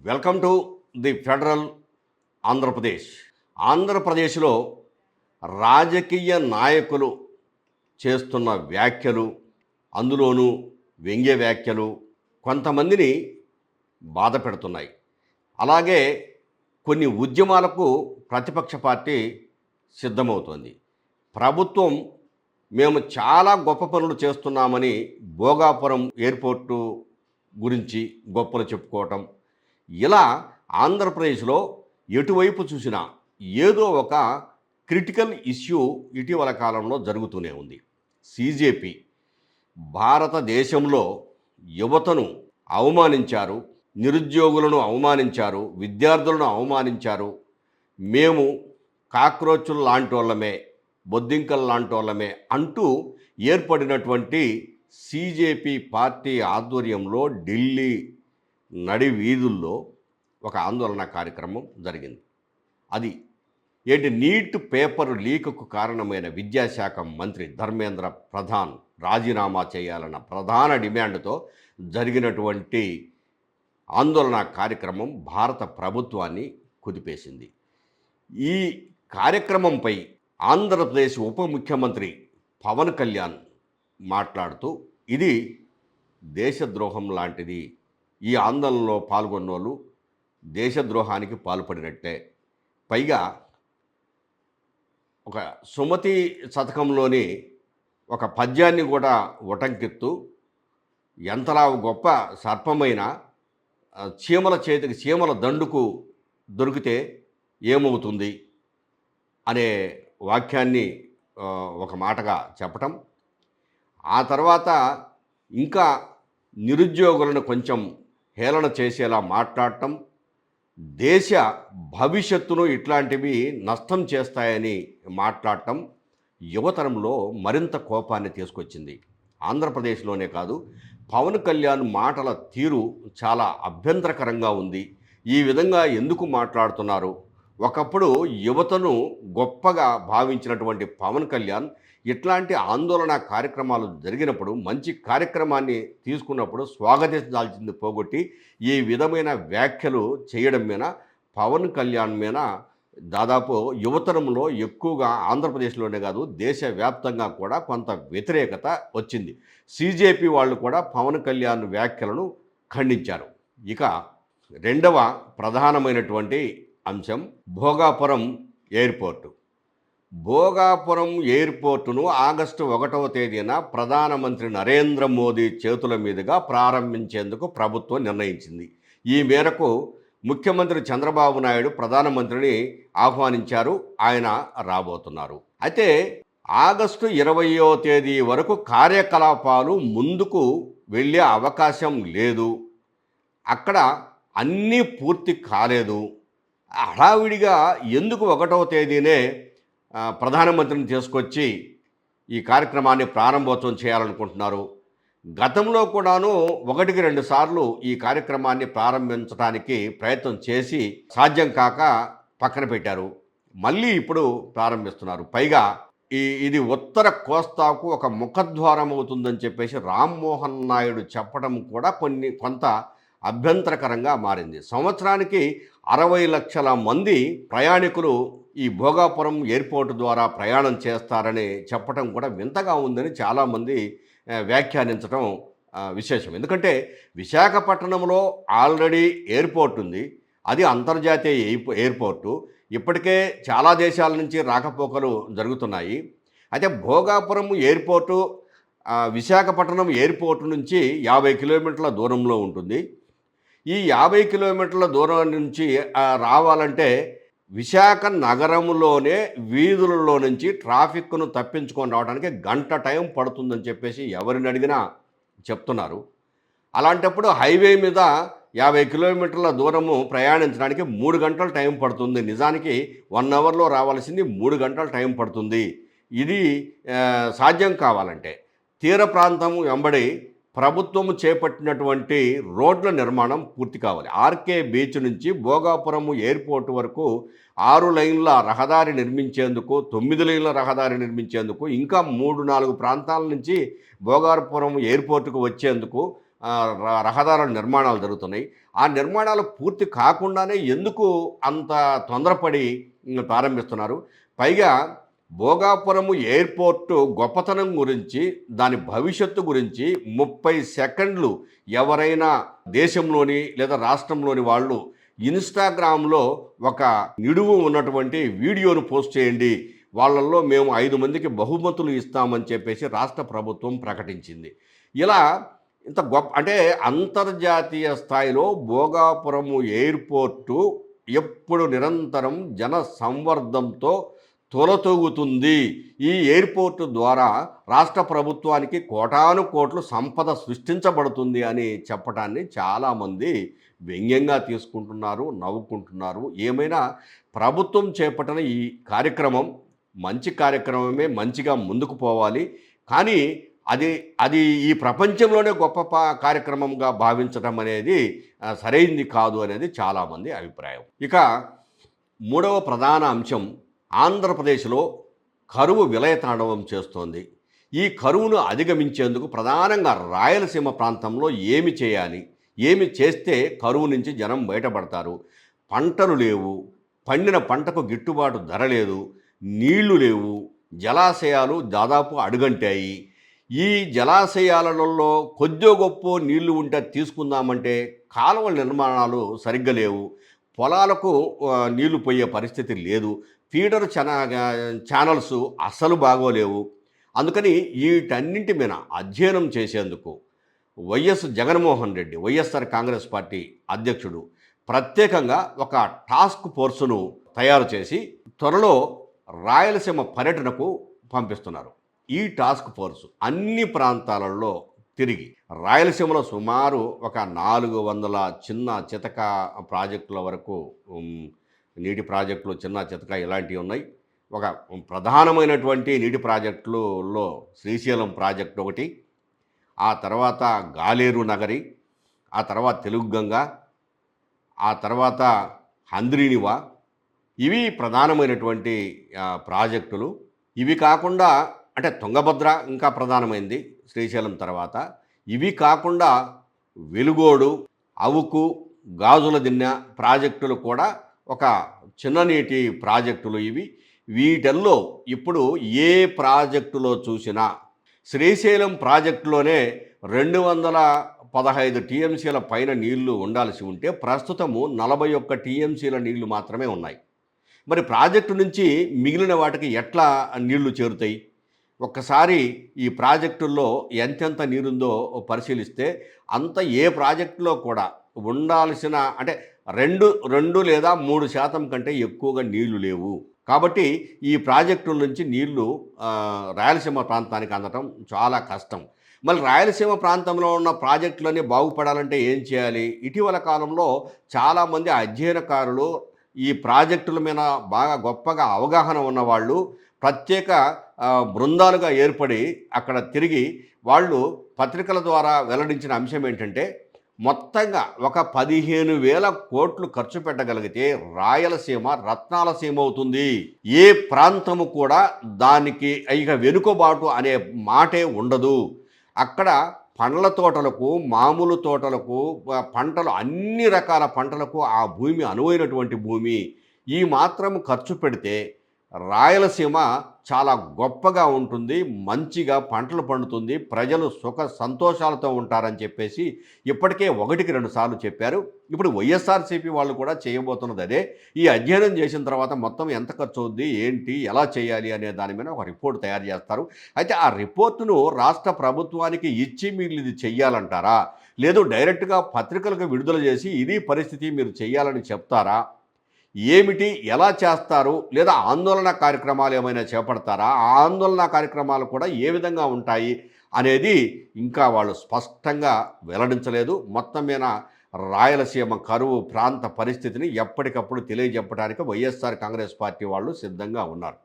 Welcome to the federal Andhra Pradesh. ఆంధ్రప్రదేశ్లో రాజకీయ నాయకులు చేస్తున్న వ్యాఖ్యలు, అందులోనూ వ్యంగ్య వ్యాఖ్యలు కొంతమందిని బాధ పెడుతున్నాయి. అలాగే కొన్ని ఉద్యమాలకు ప్రతిపక్ష పార్టీ సిద్ధమవుతోంది. ప్రభుత్వం మేము చాలా గొప్ప పనులు చేస్తున్నామని భోగాపురం ఎయిర్పోర్టు గురించి గొప్పలు చెప్పుకోవటం, ఇలా ఆంధ్రప్రదేశ్లో ఎటువైపు చూసినా ఏదో ఒక క్రిటికల్ ఇష్యూ ఇటీవల కాలంలో జరుగుతూనే ఉంది. సీజేపీ భారతదేశంలో యువతను అవమానించారు, నిరుద్యోగులను అవమానించారు, విద్యార్థులను అవమానించారు. మేము కాక్రోచులు లాంటోళ్ళమే, బొద్దింకలు లాంటోళ్ళమే అంటూ ఏర్పడినటువంటి సీజేపీ పార్టీ ఆధ్వర్యంలో ఢిల్లీ నడి వీధుల్లో ఒక ఆందోళన కార్యక్రమం జరిగింది. అది ఏంటి, నీట్ పేపర్ లీకుకు కారణమైన విద్యాశాఖ మంత్రి ధర్మేంద్ర ప్రధాన్ రాజీనామా చేయాలన్న ప్రధాన డిమాండ్తో జరిగినటువంటి ఆందోళన కార్యక్రమం భారత ప్రభుత్వాన్ని కుదిపేసింది. ఈ కార్యక్రమంపై ఆంధ్రప్రదేశ్ ఉప ముఖ్యమంత్రి పవన్ కళ్యాణ్ మాట్లాడుతూ ఇది దేశద్రోహం లాంటిది, ఈ ఆందోళనలో పాల్గొన్నోళ్ళు దేశద్రోహానికి పాల్పడినట్టే, పైగా ఒక సుమతి శతకంలోని ఒక పద్యాన్ని కూడా ఉటంకిత్తూ ఎంతలా గొప్ప సర్పమైన చీమల చేతికి చీమల దండుకు దొరికితే ఏమవుతుంది అనే వాక్యాన్ని ఒక మాటగా చెప్పటం, ఆ తర్వాత ఇంకా నిరుద్యోగులను కొంచెం హేళన చేసేలా మాట్లాడటం, దేశ భవిష్యత్తును ఇట్లాంటివి నష్టం చేస్తాయని మాట్లాడటం యువతరంలో మరింత కోపాన్ని తీసుకొచ్చింది. ఆంధ్రప్రదేశ్లోనే కాదు, పవన్ కళ్యాణ్ మాటల తీరు చాలా అభ్యంతరకరంగా ఉంది. ఈ విధంగా ఎందుకు మాట్లాడుతున్నారు? ఒకప్పుడు యువతను గొప్పగా భావించినటువంటి పవన్ కళ్యాణ్ ఇట్లాంటి ఆందోళన కార్యక్రమాలు జరిగినప్పుడు, మంచి కార్యక్రమాన్ని తీసుకున్నప్పుడు స్వాగతించాల్సింది పోగొట్టి ఈ విధమైన వ్యాఖ్యలు చేయడం మీద పవన్ కళ్యాణ్ మీద దాదాపు యువతరంలో ఎక్కువగా ఆంధ్రప్రదేశ్లోనే కాదు దేశవ్యాప్తంగా కూడా కొంత వ్యతిరేకత వచ్చింది. సీజేపీ వాళ్ళు కూడా పవన్ కళ్యాణ్ వ్యాఖ్యలను ఖండించారు. ఇక రెండవ ప్రధానమైనటువంటి అంశం భోగాపురం ఎయిర్పోర్టు. భోగాపురం ఎయిర్పోర్టును ఆగస్టు 1వ తేదీన ప్రధానమంత్రి నరేంద్ర మోదీ చేతుల మీదుగా ప్రారంభించేందుకు ప్రభుత్వం నిర్ణయించింది. ఈ మేరకు ముఖ్యమంత్రి చంద్రబాబు నాయుడు ప్రధానమంత్రిని ఆహ్వానించారు. ఆయన రాబోతున్నారు. అయితే ఆగస్టు 20వ తేదీ వరకు కార్యకలాపాలు ముందుకు వెళ్ళే అవకాశం లేదు. అక్కడ అన్నీ పూర్తి కాలేదు. హడావిడిగా ఎందుకు 1వ తేదీనే ప్రధానమంత్రిని తీసుకొచ్చి ఈ కార్యక్రమాన్ని ప్రారంభోత్సవం చేయాలనుకుంటున్నారు? గతంలో కూడాను 1-2 సార్లు ఈ కార్యక్రమాన్ని ప్రారంభించడానికి ప్రయత్నం చేసి సాధ్యం కాక పక్కన పెట్టారు. మళ్ళీ ఇప్పుడు ప్రారంభిస్తున్నారు. పైగా ఇది ఉత్తర కోస్తాకు ఒక ముఖద్వారం అవుతుందని చెప్పేసి రామ్మోహన్ నాయుడు చెప్పడం కూడా కొంత అభ్యంతరకరంగా మారింది. సంవత్సరానికి 60 లక్షల మంది ప్రయాణికులు ఈ భోగాపురం ఎయిర్పోర్టు ద్వారా ప్రయాణం చేస్తారని చెప్పడం కూడా వింతగా ఉందని చాలామంది వ్యాఖ్యానించడం విశేషం. ఎందుకంటే విశాఖపట్నంలో ఆల్రెడీ ఎయిర్పోర్ట్ ఉంది, అది అంతర్జాతీయ ఎయిర్పోర్టు. ఇప్పటికే చాలా దేశాల నుంచి రాకపోకలు జరుగుతున్నాయి. అయితే భోగాపురం ఎయిర్పోర్టు విశాఖపట్నం ఎయిర్పోర్టు నుంచి 50 కిలోమీటర్ల దూరంలో ఉంటుంది. ఈ 50 కిలోమీటర్ల దూరం నుంచి రావాలంటే విశాఖ నగరంలోనే వీధులలో నుంచి ట్రాఫిక్ను తప్పించుకొని రావడానికి గంట టైం పడుతుందని చెప్పేసి ఎవరిని అడిగినా చెప్తున్నారు. అలాంటప్పుడు హైవే మీద 50 కిలోమీటర్ల దూరము ప్రయాణించడానికి 3 గంటల టైం పడుతుంది. నిజానికి 1 అవర్లో రావాల్సింది 3 గంటల టైం పడుతుంది. ఇది సాధ్యం కావాలంటే తీర ప్రాంతం వెంబడి ప్రభుత్వము చేపట్టినటువంటి రోడ్ల నిర్మాణం పూర్తి కావాలి. ఆర్కే బీచ్ నుంచి భోగాపురం ఎయిర్పోర్టు వరకు 6 లైన్ల రహదారి నిర్మించేందుకు, 9 లైన్ల రహదారి నిర్మించేందుకు, ఇంకా 3-4 ప్రాంతాల నుంచి భోగాపురం ఎయిర్పోర్టుకు వచ్చేందుకు రహదారుల నిర్మాణాలు జరుగుతున్నాయి. ఆ నిర్మాణాలు పూర్తి కాకుండానే ఎందుకు అంత తొందరపడి ప్రారంభిస్తున్నారు? పైగా భోగాపురము ఎయిర్‌పోర్టు గొప్పతనం గురించి, దాని భవిష్యత్తు గురించి 30 సెకండ్లు ఎవరైనా దేశంలోని లేదా రాష్ట్రంలోని వాళ్ళు ఇన్‌స్టాగ్రామ్‌లో ఒక నిడువు ఉన్నటువంటి వీడియోను పోస్ట్ చేయండి. వాళ్ళల్లో మేము 5 మందికి బహుమతులు ఇస్తామని చెప్పేసి రాష్ట్ర ప్రభుత్వం ప్రకటించింది. ఇలా ఇంత గొప్ప అంటే అంతర్జాతీయ స్థాయిలో భోగాపురము ఎయిర్‌పోర్టు ఎప్పుడు నిరంతరం జన సంవర్ధంతో తొలతూగుతుంది. ఈ ఎయిర్‌పోర్ట్ ద్వారా రాష్ట్ర ప్రభుత్వానికి కోటాను కోట్లు సంపద సృష్టించబడుతుంది అని చెప్పటాన్ని చాలామంది వ్యంగ్యంగా తీసుకుంటున్నారు, నవ్వుకుంటున్నారు. ఏమైనా ప్రభుత్వం చేపట్టిన ఈ కార్యక్రమం మంచి కార్యక్రమమే, మంచిగా ముందుకు పోవాలి. కానీ అది అది ఈ ప్రపంచంలోనే గొప్ప కార్యక్రమంగా భావించడం అనేది సరైంది కాదు అనేది చాలామంది అభిప్రాయం. ఇక మూడవ ప్రధాన అంశం, ఆంధ్రప్రదేశ్లో కరువు విలయతాండవం చేస్తోంది. ఈ కరువును అధిగమించేందుకు ప్రధానంగా రాయలసీమ ప్రాంతంలో ఏమి చేయాలి? ఏమి చేస్తే కరువు నుంచి జనం బయటపడతారు? పంటలు లేవు, పండిన పంటకు గిట్టుబాటు ధర లేదు, నీళ్లు లేవు, జలాశయాలు దాదాపు అడుగంటాయి. ఈ జలాశయాలలో కొద్దో గొప్పో నీళ్లు ఉంటే తీసుకుందామంటే కాలువల నిర్మాణాలు సరిగ్గా లేవు, పొలాలకు నీళ్లు పోయే పరిస్థితి లేదు, ఫీడర్ ఛానల్స్ అస్సలు బాగోలేవు. అందుకని వీటన్నింటి మీద అధ్యయనం చేసేందుకు వైఎస్ జగన్మోహన్ రెడ్డి, వైఎస్ఆర్ కాంగ్రెస్ పార్టీ అధ్యక్షుడు ప్రత్యేకంగా ఒక టాస్క్ ఫోర్సును తయారు చేసి త్వరలో రాయలసీమ పర్యటనకు పంపిస్తున్నారు. ఈ టాస్క్ ఫోర్స్ అన్ని ప్రాంతాలలో తిరిగి రాయలసీమలో సుమారు ఒక 400 చిన్న చితక ప్రాజెక్టుల వరకు నీటి ప్రాజెక్టులు, చిన్న చితక ఇలాంటివి ఉన్నాయి. ఒక ప్రధానమైనటువంటి నీటి ప్రాజెక్టులలో శ్రీశైలం ప్రాజెక్టు ఒకటి, ఆ తర్వాత గాలేరు నగరి, ఆ తర్వాత తెలుగుగంగ, ఆ తర్వాత హంద్రీనివా, ఇవి ప్రధానమైనటువంటి ప్రాజెక్టులు. ఇవి కాకుండా అంటే తుంగభద్ర ఇంకా ప్రధానమైంది శ్రీశైలం తర్వాత. ఇవి కాకుండా వెలుగోడు, అవుకు, గాజుల దిన్నె ప్రాజెక్టులు కూడా ఒక చిన్న నీటి ప్రాజెక్టులు ఇవి. వీటిల్లో ఇప్పుడు ఏ ప్రాజెక్టులో చూసినా శ్రీశైలం ప్రాజెక్టులోనే 215 టీఎంసీల పైన నీళ్లు ఉండాల్సి ఉంటే ప్రస్తుతము 41 టీఎంసీల నీళ్లు మాత్రమే ఉన్నాయి. మరి ప్రాజెక్టు నుంచి మిగిలిన వాటికి ఎట్లా నీళ్లు చేరుతాయి? ఒక్కసారి ఈ ప్రాజెక్టుల్లో ఎంతెంత నీరుందో పరిశీలిస్తే అంత ఏ ప్రాజెక్టులో కూడా ఉండాల్సిన అంటే 2 లేదా 3% కంటే ఎక్కువగా నీళ్లు లేవు. కాబట్టి ఈ ప్రాజెక్టుల నుంచి నీళ్లు రాయలసీమ ప్రాంతానికి అందటం చాలా కష్టం. మళ్ళీ రాయలసీమ ప్రాంతంలో ఉన్న ప్రాజెక్టులన్నీ బాగుపడాలంటే ఏం చేయాలి? ఇటీవల కాలంలో చాలామంది అధ్యయనకారులు, ఈ ప్రాజెక్టుల మీద బాగా గొప్పగా అవగాహన ఉన్నవాళ్ళు ప్రత్యేక బృందాలుగా ఏర్పడి అక్కడ తిరిగి వాళ్ళు పత్రికల ద్వారా వెల్లడించిన అంశం ఏంటంటే, మొత్తంగా ఒక 15,000 కోట్లు ఖర్చు పెట్టగలిగితే రాయలసీమ రత్నాల సీమ అవుతుంది. ఏ ప్రాంతము కూడా దానికి ఇక వెనుకబాటు అనే మాటే ఉండదు. అక్కడ పండ్ల తోటలకు, మామూలు తోటలకు, పంటలు అన్ని రకాల పంటలకు ఆ భూమి అనువైనటువంటి భూమి. ఈ మాత్రం ఖర్చు పెడితే రాయలసీమ చాలా గొప్పగా ఉంటుంది, మంచిగా పంటలు పండుతుంది, ప్రజలు సుఖ సంతోషాలతో ఉంటారని చెప్పేసి ఇప్పటికే 1-2 సార్లు చెప్పారు. ఇప్పుడు వైఎస్ఆర్సీపీ వాళ్ళు కూడా చేయబోతున్నది అదే. ఈ అధ్యయనం చేసిన తర్వాత మొత్తం ఎంత ఖర్చు అవుద్ది, ఏంటి, ఎలా చేయాలి అనే దాని మీద ఒక రిపోర్ట్ తయారు చేస్తారు. అయితే ఆ రిపోర్టును రాష్ట్ర ప్రభుత్వానికి ఇచ్చి మీరు ఇది చెయ్యాలంటారా, లేదు డైరెక్ట్గా పత్రికలకు విడుదల చేసి ఇది పరిస్థితి మీరు చెయ్యాలని చెప్తారా, ఏమిటి, ఎలా చేస్తారు, లేదా ఆందోళన కార్యక్రమాలు ఏమైనా చేపడతారా, ఆ ఆందోళన కార్యక్రమాలు కూడా ఏ విధంగా ఉంటాయి అనేది ఇంకా వాళ్ళు స్పష్టంగా వెల్లడించలేదు. మొత్తం మీద రాయలసీమ కరువు ప్రాంత పరిస్థితిని ఎప్పటికప్పుడు తెలియజెప్పడానికి వైఎస్ఆర్ కాంగ్రెస్ పార్టీ వాళ్ళు సిద్ధంగా ఉన్నారు.